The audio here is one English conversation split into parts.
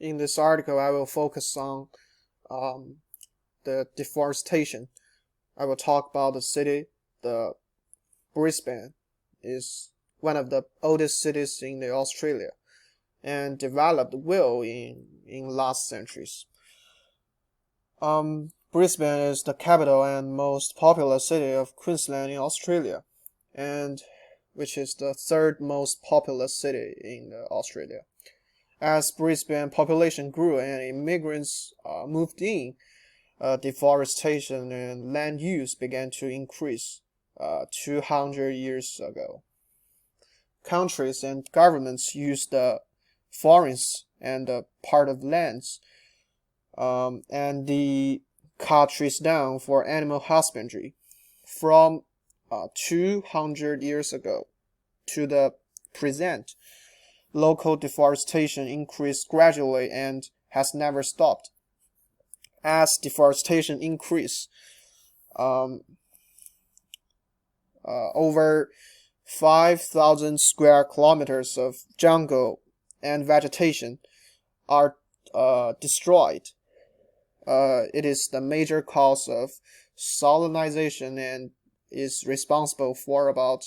In this article, I will focus on the deforestation. I will talk about the city. The Brisbane is one of the oldest cities in the Australia and developed well in last centuries. Brisbane is the capital and most populous city of Queensland in Australia, and which is the third most populous city in Australia. As Brisbane population grew and immigrants moved in, deforestation and land use began to increase 200 years ago. Countries and governments used the forests and part of lands and the cut trees down for animal husbandry. From 200 years ago to the present, local deforestation increased gradually and has never stopped. As deforestation increased, over 5,000 square kilometers of jungle and vegetation are destroyed. It is the major cause of salinization and is responsible for about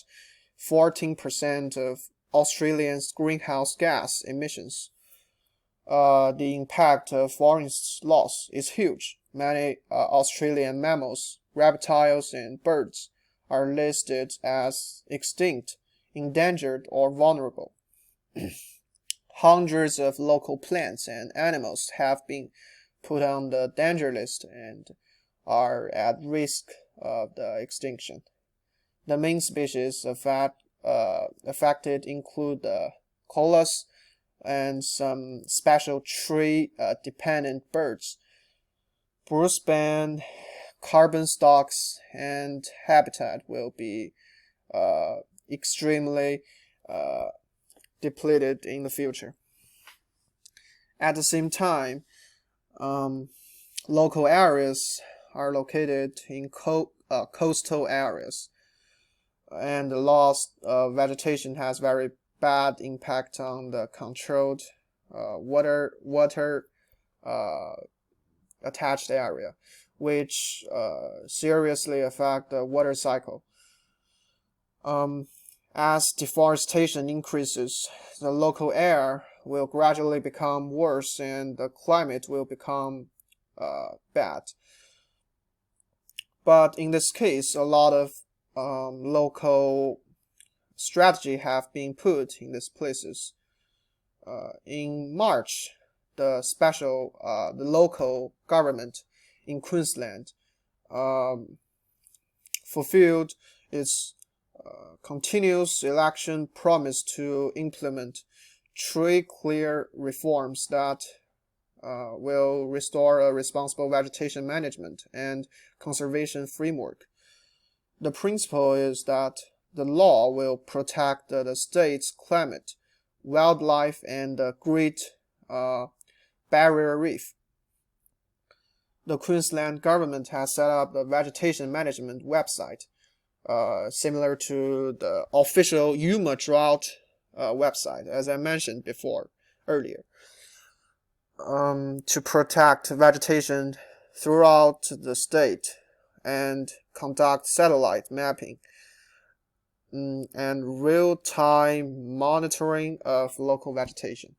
14% of Australians' greenhouse gas emissions. The impact of forest loss is huge. Many Australian mammals, reptiles, and birds are listed as extinct, endangered, or vulnerable. Hundreds of local plants and animals have been put on the danger list and are at risk of the extinction. The main species affected include the koalas and some special tree-dependent birds. Brisbane carbon stocks and habitat will be extremely depleted in the future. At the same time, local areas are located in coastal areas, and the loss of vegetation has very bad impact on the controlled water attached area, which seriously affect the water cycle. As deforestation increases, the local air will gradually become worse and the climate will become bad. But in this case, a lot of local strategy have been put in these places. In March, the local government in Queensland fulfilled its continuous election promise to implement tree clear reforms that will restore a responsible vegetation management and conservation framework. The principle is that the law will protect the state's climate, wildlife, and the Great Barrier Reef. The Queensland government has set up a vegetation management website, similar to the official Yuma Drought website, as I mentioned earlier, to protect vegetation throughout the state and conduct satellite mapping and real-time monitoring of local vegetation.